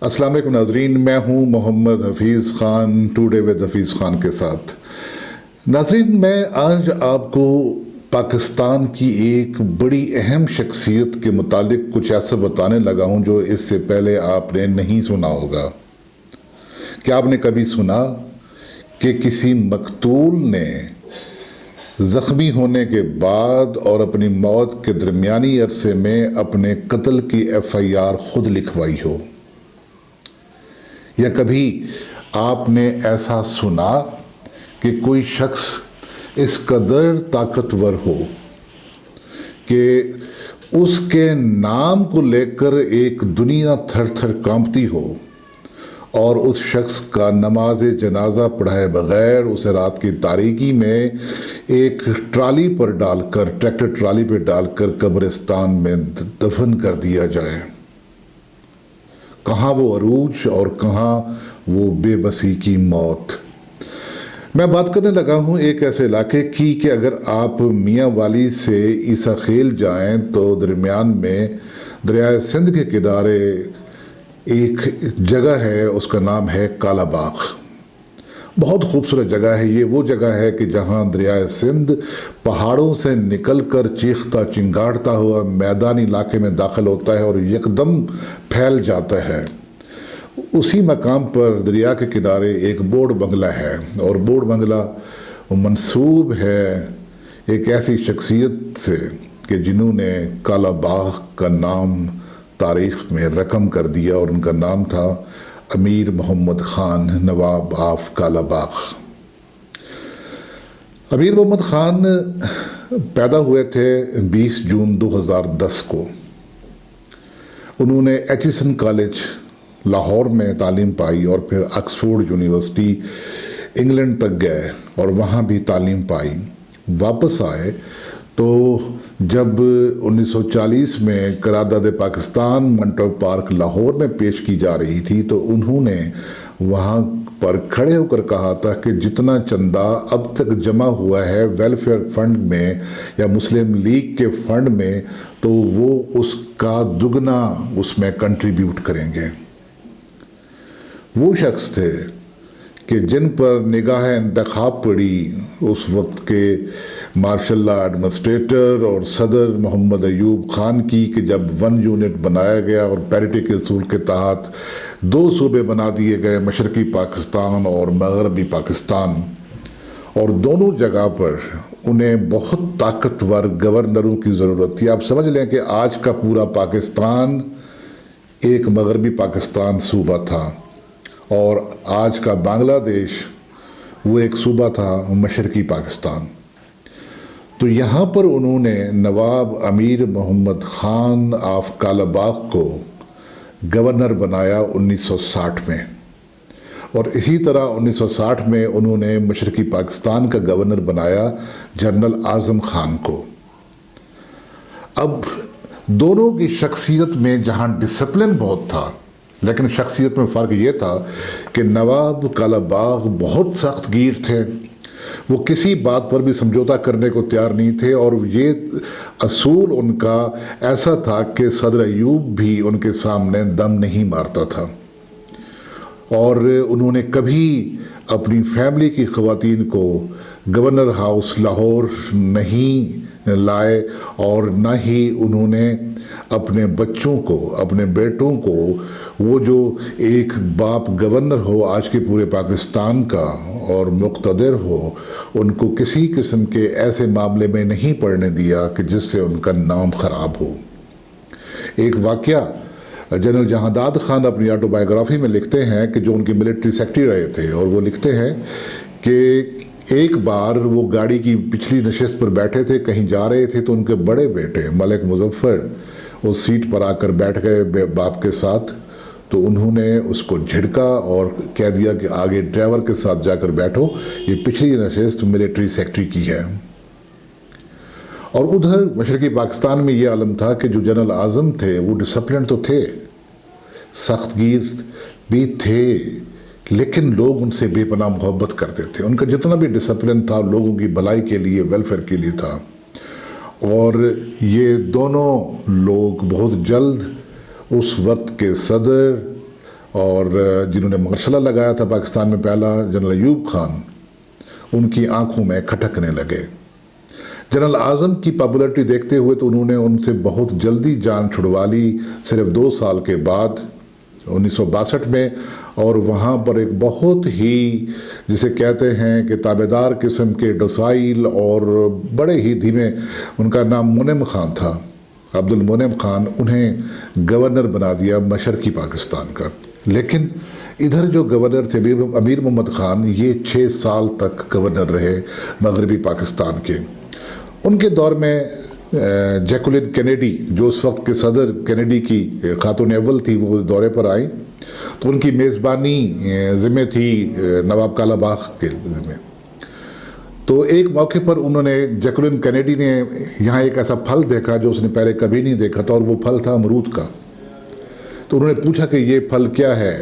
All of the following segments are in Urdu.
السلام علیکم ناظرین، میں ہوں محمد حفیظ خان ٹوڈے ود حفیظ خان کے ساتھ۔ ناظرین، میں آج آپ کو پاکستان کی ایک بڑی اہم شخصیت کے متعلق کچھ ایسا بتانے لگا ہوں جو اس سے پہلے آپ نے نہیں سنا ہوگا۔ کیا آپ نے کبھی سنا کہ کسی مقتول نے زخمی ہونے کے بعد اور اپنی موت کے درمیانی عرصے میں اپنے قتل کی FIR خود لکھوائی ہو؟ یا کبھی آپ نے ایسا سنا کہ کوئی شخص اس قدر طاقتور ہو کہ اس کے نام کو لے کر ایک دنیا تھر تھر کانپتی ہو اور اس شخص کا نماز جنازہ پڑھائے بغیر اسے رات کی تاریکی میں ایک ٹرالی پر ڈال کر، ٹریکٹر ٹرالی پہ ڈال کر قبرستان میں دفن کر دیا جائے؟ کہاں وہ عروج اور کہاں وہ بے بسی کی موت؟ میں بات کرنے لگا ہوں ایک ایسے علاقے کی کہ اگر آپ میاں والی سے عیسیٰ خیل جائیں تو درمیان میں دریائے سندھ کے کنارے ایک جگہ ہے، اس کا نام ہے کالا باغ۔ بہت خوبصورت جگہ ہے یہ۔ وہ جگہ ہے کہ جہاں دریائے سندھ پہاڑوں سے نکل کر چیختا چنگاڑتا ہوا میدانی علاقے میں داخل ہوتا ہے اور یکدم پھیل جاتا ہے۔ اسی مقام پر دریا کے کنارے ایک بورڈ بنگلہ ہے، اور بورڈ بنگلہ منسوب ہے ایک ایسی شخصیت سے کہ جنہوں نے کالا باغ کا نام تاریخ میں رقم کر دیا، اور ان کا نام تھا امیر محمد خان، نواب آف کالا باغ۔ امیر محمد خان پیدا ہوئے تھے 20 جون 2010 کو۔ انہوں نے ایچیسن کالج لاہور میں تعلیم پائی اور پھر آکسفورڈ یونیورسٹی انگلینڈ تک گئے اور وہاں بھی تعلیم پائی۔ واپس آئے تو جب 1940 میں قرارداد پاکستان منٹو پارک لاہور میں پیش کی جا رہی تھی تو انہوں نے وہاں پر کھڑے ہو کر کہا تھا کہ جتنا چندہ اب تک جمع ہوا ہے ویلفیئر فنڈ میں یا مسلم لیگ کے فنڈ میں، تو وہ اس کا دگنا اس میں کنٹریبیوٹ کریں گے۔ وہ شخص تھے کہ جن پر نگاہ انتخاب پڑی اس وقت کے مارشل لا ایڈمنسٹریٹر اور صدر محمد ایوب خان کی، کہ جب 1 یونٹ بنایا گیا اور پیرٹی کے اصول کے تحت 2 صوبے بنا دیے گئے، مشرقی پاکستان اور مغربی پاکستان، اور دونوں جگہ پر انہیں بہت طاقتور گورنروں کی ضرورت تھی۔ آپ سمجھ لیں کہ آج کا پورا پاکستان ایک مغربی پاکستان صوبہ تھا، اور آج کا بنگلہ دیش وہ ایک صوبہ تھا مشرقی پاکستان۔ تو یہاں پر انہوں نے نواب امیر محمد خان آف کالا باغ کو گورنر بنایا 1960 میں، اور اسی طرح 1960 میں انہوں نے مشرقی پاکستان کا گورنر بنایا جنرل اعظم خان کو۔ اب دونوں کی شخصیت میں جہاں ڈسپلن بہت تھا، لیکن شخصیت میں فرق یہ تھا کہ نواب کالا باغ بہت سخت گیر تھے، وہ کسی بات پر بھی سمجھوتا کرنے کو تیار نہیں تھے، اور یہ اصول ان کا ایسا تھا کہ صدر ایوب بھی ان کے سامنے دم نہیں مارتا تھا، اور انہوں نے کبھی اپنی فیملی کی خواتین کو گورنر ہاؤس لاہور نہیں لائے، اور نہ ہی انہوں نے اپنے بچوں کو، اپنے بیٹوں کو، وہ جو ایک باپ گورنر ہو آج کے پورے پاکستان کا اور مقتدر ہو، ان کو کسی قسم کے ایسے معاملے میں نہیں پڑھنے دیا کہ جس سے ان کا نام خراب ہو۔ ایک واقعہ جنرل جہانداد خان اپنی آٹو بائیوگرافی میں لکھتے ہیں کہ جو ان کے ملٹری سیکرٹری رہے تھے، اور وہ لکھتے ہیں کہ ایک بار وہ گاڑی کی پچھلی نشست پر بیٹھے تھے، کہیں جا رہے تھے، تو ان کے بڑے بیٹے ملک مظفر اس سیٹ پر آ کر بیٹھ گئے باپ کے ساتھ، تو انہوں نے اس کو جھڑکا اور کہہ دیا کہ آگے ڈرائیور کے ساتھ جا کر بیٹھو، یہ پچھلی نشست ملٹری سیکرٹری کی ہے۔ اور ادھر مشرقی پاکستان میں یہ عالم تھا کہ جو جنرل اعظم تھے وہ ڈسپلن تو تھے، سخت گیر بھی تھے، لیکن لوگ ان سے بے پناہ محبت کرتے تھے۔ ان کا جتنا بھی ڈسپلن تھا لوگوں کی بھلائی کے لیے، ویلفیئر کے لیے تھا، اور یہ دونوں لوگ بہت جلد اس وقت کے صدر اور جنہوں نے مرشلہ لگایا تھا پاکستان میں پہلا، جنرل ایوب خان، ان کی آنکھوں میں کھٹکنے لگے۔ جنرل اعظم کی پاپولرٹی دیکھتے ہوئے تو انہوں نے ان سے بہت جلدی جان چھڑوا لی، صرف 2 سال کے بعد 1962 میں، اور وہاں پر ایک بہت ہی جسے کہتے ہیں کہ تابعدار قسم کے ڈوسائل اور بڑے ہی دھیمے، ان کا نام منعم خان تھا، عبد المنعم خان، انہیں گورنر بنا دیا مشرقی پاکستان کا۔ لیکن ادھر جو گورنر تھے امیر محمد خان، یہ 6 سال تک گورنر رہے مغربی پاکستان کے۔ ان کے دور میں جیکولین کینیڈی، جو اس وقت کے صدر کینیڈی کی خاتون اول تھی، وہ دورے پر آئیں تو ان کی میزبانی ذمہ تھی نواب کالا باغ کے ذمہ۔ تو ایک موقع پر انہوں نے، جیکولین کینیڈی نے یہاں ایک ایسا پھل دیکھا جو اس نے پہلے کبھی نہیں دیکھا تھا، اور وہ پھل تھا امرود کا۔ تو انہوں نے پوچھا کہ یہ پھل کیا ہے؟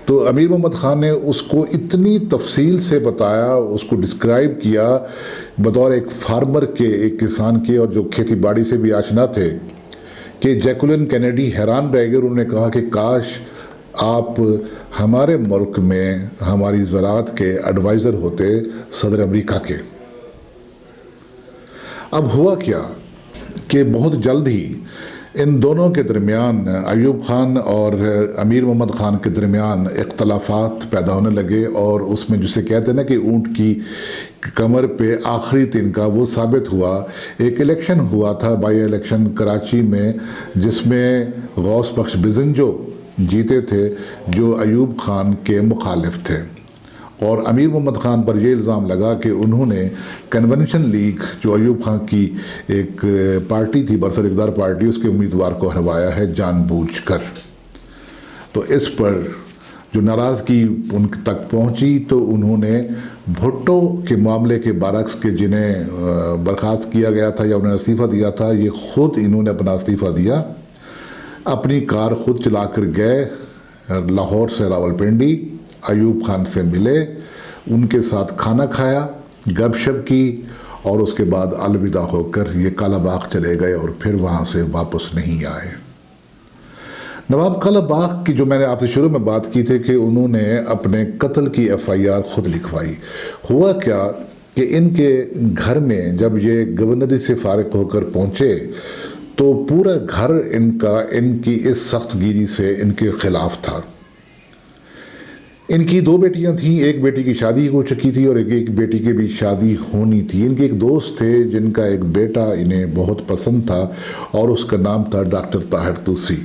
تو امیر محمد خان نے اس کو اتنی تفصیل سے بتایا، اس کو ڈسکرائب کیا بطور ایک فارمر کے، ایک کسان کے، اور جو کھیتی باڑی سے بھی آشنا تھے، کہ جیکولین کینیڈی حیران رہ گئے۔ انہوں نے کہا کہ کاش آپ ہمارے ملک میں ہماری زراعت کے ایڈوائزر ہوتے صدر امریکہ کے۔ اب ہوا کیا کہ بہت جلد ہی ان دونوں کے درمیان، ایوب خان اور امیر محمد خان کے درمیان اختلافات پیدا ہونے لگے، اور اس میں جسے کہتے ہیں نا کہ اونٹ کی کمر پہ آخری تنکا، وہ ثابت ہوا۔ ایک الیکشن ہوا تھا، بائی الیکشن کراچی میں، جس میں غوث بخش بزنجو جیتے تھے، جو ایوب خان کے مخالف تھے، اور امیر محمد خان پر یہ الزام لگا کہ انہوں نے کنونشن لیگ، جو ایوب خان کی ایک پارٹی تھی، برسر اقتدار پارٹی، اس کے امیدوار کو ہروایا ہے جان بوجھ کر۔ تو اس پر جو ناراضگی ان تک پہنچی، تو انہوں نے بھٹو کے معاملے کے برعکس، کے جنہیں برخاست کیا گیا تھا یا انہوں نے استعفیٰ دیا تھا، یہ خود انہوں نے اپنا استعفیٰ دیا، اپنی کار خود چلا کر گئے لاہور سے راولپنڈی، ایوب خان سے ملے، ان کے ساتھ کھانا کھایا، گپ شپ کی، اور اس کے بعد الوداع ہو کر یہ کالا باغ چلے گئے، اور پھر وہاں سے واپس نہیں آئے۔ نواب کالا باغ کی جو میں نے آپ سے شروع میں بات کی تھی کہ انہوں نے اپنے قتل کی FIR خود لکھوائی۔ ہوا کیا کہ ان کے گھر میں جب یہ گورنری سے فارغ ہو کر پہنچے تو پورا گھر ان کی اس سخت گیری سے ان کے خلاف تھا۔ ان کی 2 بیٹیاں تھیں، ایک بیٹی کی شادی ہو چکی تھی اور ایک بیٹی کی بھی شادی ہونی تھی۔ ان کے ایک دوست تھے جن کا ایک بیٹا انہیں بہت پسند تھا، اور اس کا نام تھا ڈاکٹر طاہر توسی۔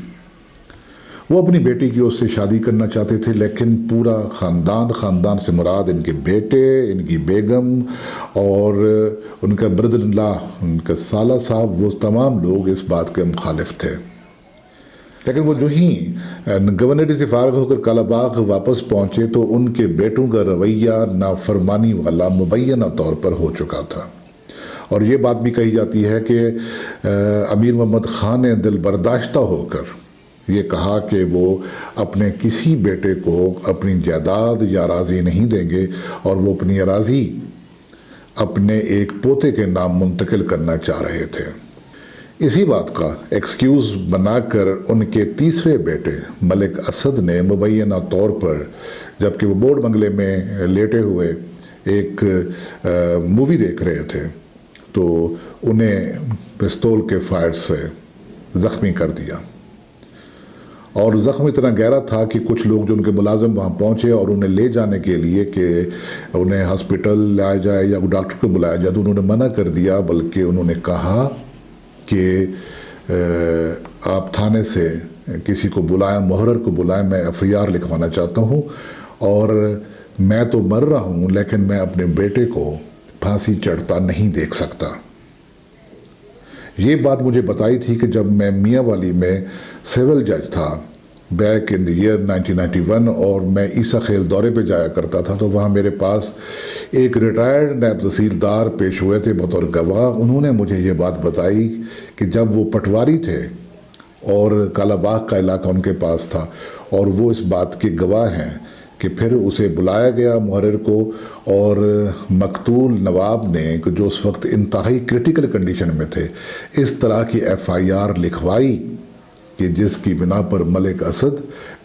وہ اپنی بیٹی کی اس سے شادی کرنا چاہتے تھے، لیکن پورا خاندان سے مراد ان کے بیٹے، ان کی بیگم اور ان کا بردر اللہ، ان کا سالہ صاحب، وہ تمام لوگ اس بات کے مخالف تھے۔ لیکن وہ جو ہی گورنری سے فارغ ہو کر کالا باغ واپس پہنچے تو ان کے بیٹوں کا رویہ نافرمانی والا مبینہ طور پر ہو چکا تھا، اور یہ بات بھی کہی جاتی ہے کہ امیر محمد خان نے دل برداشتہ ہو کر یہ کہا کہ وہ اپنے کسی بیٹے کو اپنی جائیداد یا اراضی نہیں دیں گے، اور وہ اپنی اراضی اپنے ایک پوتے کے نام منتقل کرنا چاہ رہے تھے۔ اسی بات کا ایکسکیوز بنا کر ان کے تیسرے بیٹے ملک اسد نے مبینہ طور پر، جبکہ وہ بورڈ بنگلے میں لیٹے ہوئے ایک مووی دیکھ رہے تھے، تو انہیں پستول کے فائر سے زخمی کر دیا، اور زخم اتنا گہرا تھا کہ کچھ لوگ جو ان کے ملازم وہاں پہنچے اور انہیں لے جانے کے لیے کہ انہیں ہاسپٹل لایا جائے یا ڈاکٹر کو بلایا جائے، تو انہوں نے منع کر دیا، بلکہ انہوں نے کہا کہ آپ تھانے سے کسی کو بلائیں، محرر کو بلائیں، میں FIR لکھوانا چاہتا ہوں، اور میں تو مر رہا ہوں لیکن میں اپنے بیٹے کو پھانسی چڑھتا نہیں دیکھ سکتا۔ یہ بات مجھے بتائی تھی کہ جب میں میاں والی میں سول جج تھا بیک ان دی ایئر 1991، اور میں عیسیٰ خیل دورے پہ جایا کرتا تھا، تو وہاں میرے پاس ایک ریٹائرڈ نائب تحصیلدار پیش ہوئے تھے بطور گواہ۔ انہوں نے مجھے یہ بات بتائی کہ جب وہ پٹواری تھے اور کالا باغ کا علاقہ ان کے پاس تھا، اور وہ اس بات کے گواہ ہیں کہ پھر اسے بلایا گیا محرر کو، اور مقتول نواب نے جو اس وقت انتہائی کرٹیکل کنڈیشن میں تھے، اس طرح کی FIR لکھوائی کہ جس کی بنا پر ملک اسد